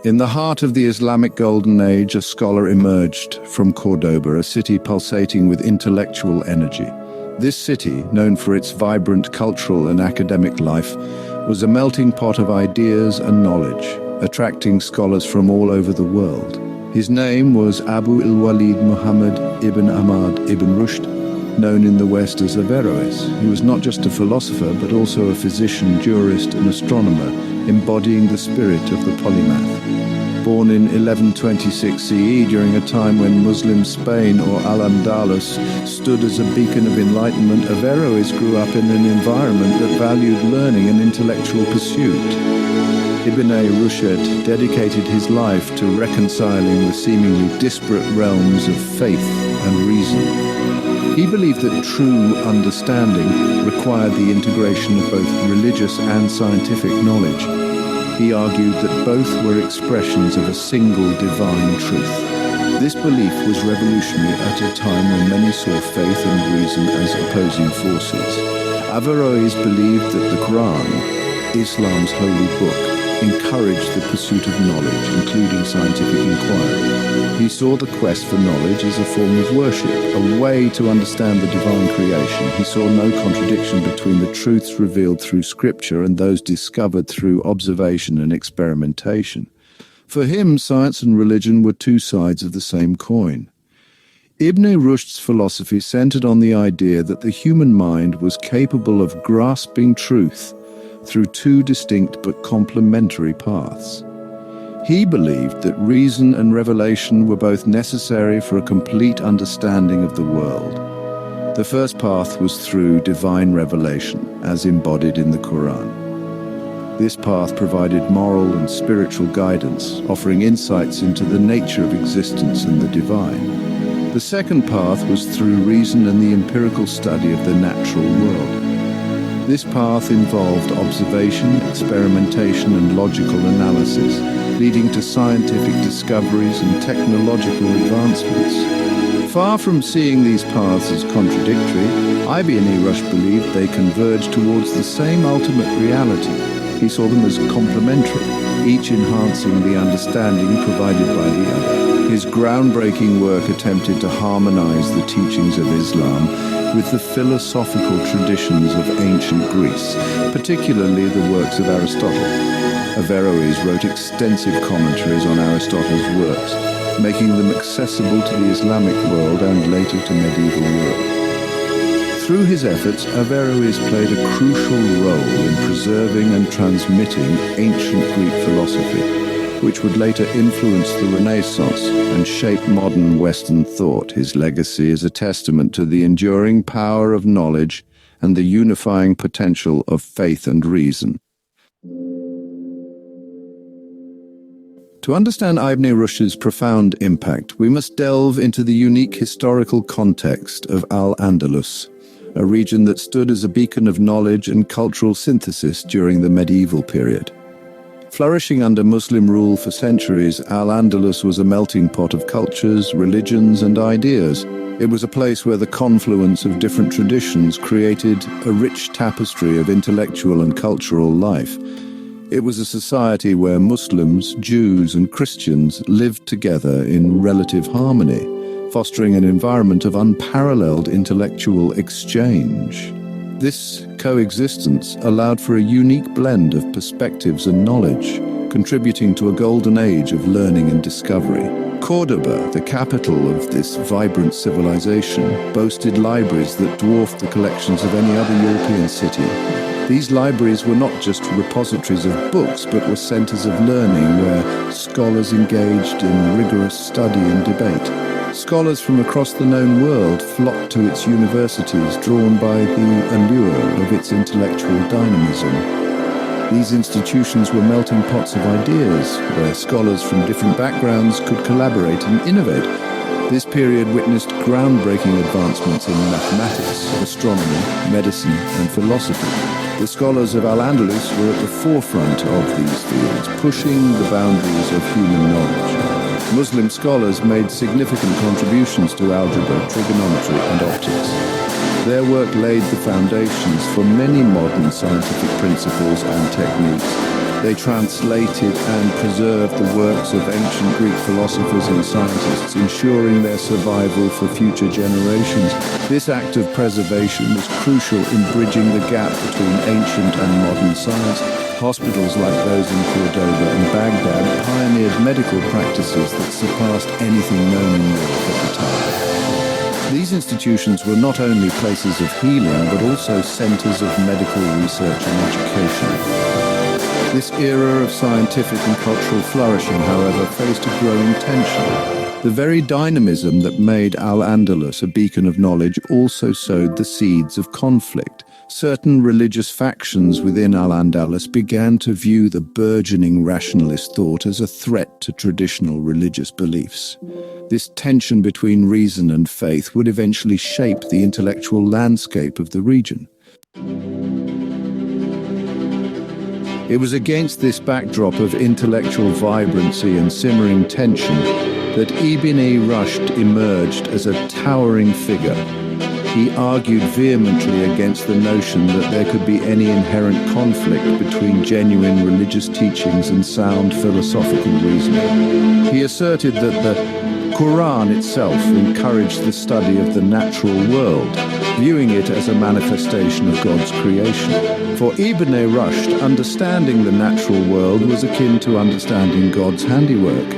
In the heart of the Islamic Golden Age, a scholar emerged from Cordoba, a city pulsating with intellectual energy. This city, known for its vibrant cultural and academic life, was a melting pot of ideas and knowledge, attracting scholars from all over the world. His name was Abu al-Walid Muhammad ibn Ahmad ibn Rushd, known in the West as Averroes. He was not just a philosopher, but also a physician, jurist, and astronomer, embodying the spirit of the polymath. Born in 1126 CE, during a time when Muslim Spain, or Al-Andalus, stood as a beacon of enlightenment, Averroes grew up in an environment that valued learning and intellectual pursuit. Ibn Rushd dedicated his life to reconciling the seemingly disparate realms of faith and reason. He believed that true understanding required the integration of both religious and scientific knowledge. He argued that both were expressions of a single divine truth. This belief was revolutionary at a time when many saw faith and reason as opposing forces. Averroes believed that the Quran, Islam's holy book, encouraged the pursuit of knowledge, including scientific inquiry. He saw the quest for knowledge as a form of worship, a way to understand the divine creation. He saw no contradiction between the truths revealed through scripture and those discovered through observation and experimentation. For him, science and religion were two sides of the same coin. Ibn Rushd's philosophy centered on the idea that the human mind was capable of grasping truth through two distinct but complementary paths. He believed that reason and revelation were both necessary for a complete understanding of the world. The first path was through divine revelation, as embodied in the Quran. This path provided moral and spiritual guidance, offering insights into the nature of existence and the divine. The second path was through reason and the empirical study of the natural world. This path involved observation, experimentation, and logical analysis, leading to scientific discoveries and technological advancements. Far from seeing these paths as contradictory, Ibn Rushd believed they converged towards the same ultimate reality. He saw them as complementary, each enhancing the understanding provided by the other. His groundbreaking work attempted to harmonize the teachings of Islam with the philosophical traditions of ancient Greece, particularly the works of Aristotle. Averroes wrote extensive commentaries on Aristotle's works, making them accessible to the Islamic world and later to medieval Europe. Through his efforts, Averroes played a crucial role in preserving and transmitting ancient Greek philosophy, which would later influence the Renaissance and shape modern Western thought. His legacy is a testament to the enduring power of knowledge and the unifying potential of faith and reason. To understand Ibn Rushd's profound impact, we must delve into the unique historical context of Al-Andalus, a region that stood as a beacon of knowledge and cultural synthesis during the medieval period. Flourishing under Muslim rule for centuries, Al-Andalus was a melting pot of cultures, religions, and ideas. It was a place where the confluence of different traditions created a rich tapestry of intellectual and cultural life. It was a society where Muslims, Jews, and Christians lived together in relative harmony, fostering an environment of unparalleled intellectual exchange. This coexistence allowed for a unique blend of perspectives and knowledge, contributing to a golden age of learning and discovery. Cordoba, the capital of this vibrant civilization, boasted libraries that dwarfed the collections of any other European city. These libraries were not just repositories of books, but were centers of learning where scholars engaged in rigorous study and debate. Scholars from across the known world flocked to its universities, drawn by the allure of its intellectual dynamism. These institutions were melting pots of ideas, where scholars from different backgrounds could collaborate and innovate. This period witnessed groundbreaking advancements in mathematics, astronomy, medicine, and philosophy. The scholars of Al-Andalus were at the forefront of these fields, pushing the boundaries of human knowledge. Muslim scholars made significant contributions to algebra, trigonometry, and optics. Their work laid the foundations for many modern scientific principles and techniques. They translated and preserved the works of ancient Greek philosophers and scientists, ensuring their survival for future generations. This act of preservation was crucial in bridging the gap between ancient and modern science. Hospitals like those in Cordoba and Baghdad pioneered medical practices that surpassed anything known in Europe at the time. These institutions were not only places of healing, but also centers of medical research and education. This era of scientific and cultural flourishing, however, faced a growing tension. The very dynamism that made Al-Andalus a beacon of knowledge also sowed the seeds of conflict. Certain religious factions within Al-Andalus began to view the burgeoning rationalist thought as a threat to traditional religious beliefs. This tension between reason and faith would eventually shape the intellectual landscape of the region. It was against this backdrop of intellectual vibrancy and simmering tension that Ibn Rushd emerged as a towering figure. He argued vehemently against the notion that there could be any inherent conflict between genuine religious teachings and sound philosophical reasoning. He asserted that the Quran itself encouraged the study of the natural world, viewing it as a manifestation of God's creation. For Ibn Rushd, understanding the natural world was akin to understanding God's handiwork.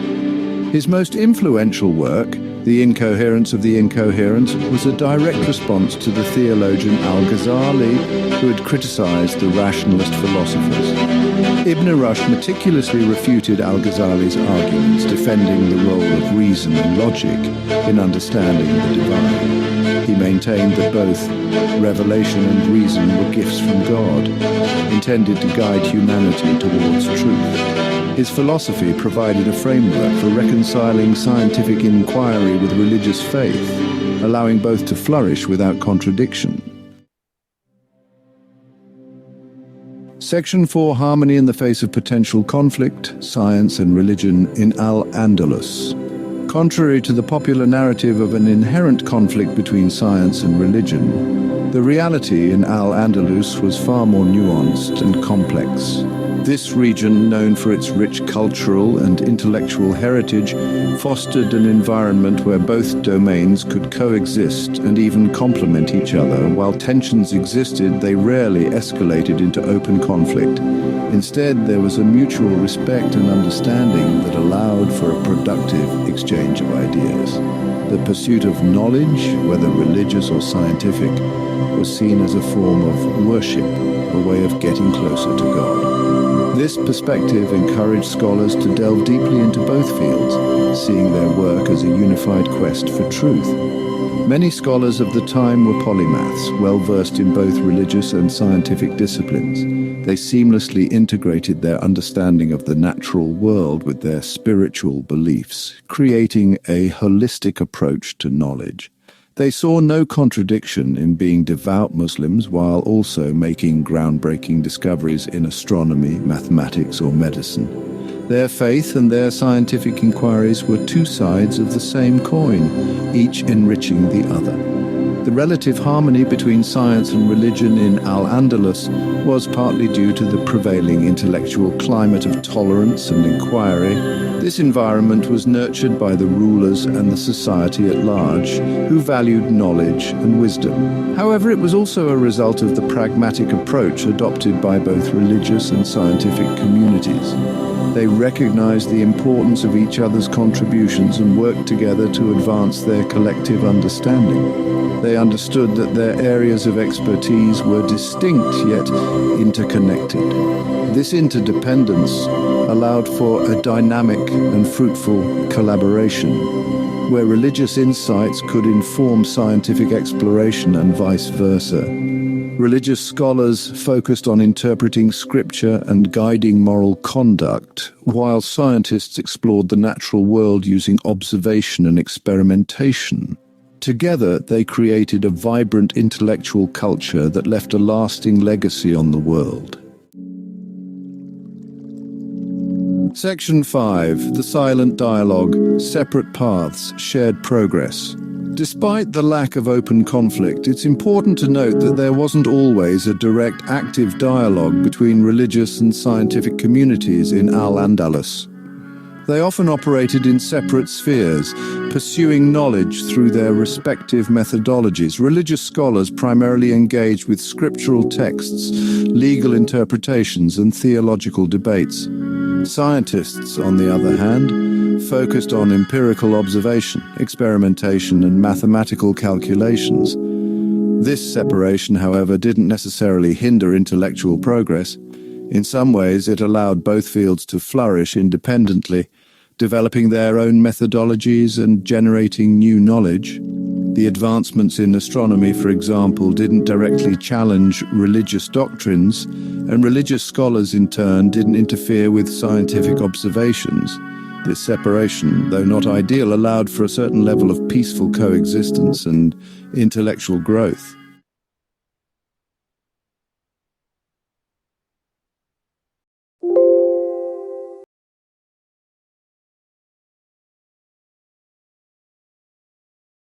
His most influential work, The Incoherence of the Incoherent, was a direct response to the theologian Al-Ghazali, who had criticized the rationalist philosophers. Ibn Rushd meticulously refuted Al-Ghazali's arguments, defending the role of reason and logic in understanding the divine. He maintained that both revelation and reason were gifts from God, intended to guide humanity towards truth. His philosophy provided a framework for reconciling scientific inquiry with religious faith, allowing both to flourish without contradiction. Section 4: Harmony in the face of potential conflict, science and religion in Al-Andalus. Contrary to the popular narrative of an inherent conflict between science and religion, the reality in Al-Andalus was far more nuanced and complex. This region, known for its rich cultural and intellectual heritage, fostered an environment where both domains could coexist and even complement each other. While tensions existed, they rarely escalated into open conflict. Instead, there was a mutual respect and understanding that allowed for a productive exchange of ideas. The pursuit of knowledge, whether religious or scientific, was seen as a form of worship, a way of getting closer to God. This perspective encouraged scholars to delve deeply into both fields, seeing their work as a unified quest for truth. Many scholars of the time were polymaths, well-versed in both religious and scientific disciplines. They seamlessly integrated their understanding of the natural world with their spiritual beliefs, creating a holistic approach to knowledge. They saw no contradiction in being devout Muslims while also making groundbreaking discoveries in astronomy, mathematics, or medicine. Their faith and their scientific inquiries were two sides of the same coin, each enriching the other. The relative harmony between science and religion in Al-Andalus was partly due to the prevailing intellectual climate of tolerance and inquiry. This environment was nurtured by the rulers and the society at large, who valued knowledge and wisdom. However, it was also a result of the pragmatic approach adopted by both religious and scientific communities. They recognized the importance of each other's contributions and worked together to advance their collective understanding. They understood that their areas of expertise were distinct yet interconnected. This interdependence allowed for a dynamic and fruitful collaboration, where religious insights could inform scientific exploration and vice versa. Religious scholars focused on interpreting scripture and guiding moral conduct, while scientists explored the natural world using observation and experimentation. Together, they created a vibrant intellectual culture that left a lasting legacy on the world. Section 5: The Silent Dialogue, Separate Paths, Shared Progress. Despite the lack of open conflict, it's important to note that there wasn't always a direct, active dialogue between religious and scientific communities in Al-Andalus. They often operated in separate spheres, pursuing knowledge through their respective methodologies. Religious scholars primarily engaged with scriptural texts, legal interpretations, and theological debates. Scientists, on the other hand, focused on empirical observation, experimentation, and mathematical calculations. This separation, however, didn't necessarily hinder intellectual progress. In some ways, it allowed both fields to flourish independently, developing their own methodologies and generating new knowledge. The advancements in astronomy, for example, didn't directly challenge religious doctrines, and religious scholars, in turn, didn't interfere with scientific observations. This separation, though not ideal, allowed for a certain level of peaceful coexistence and intellectual growth.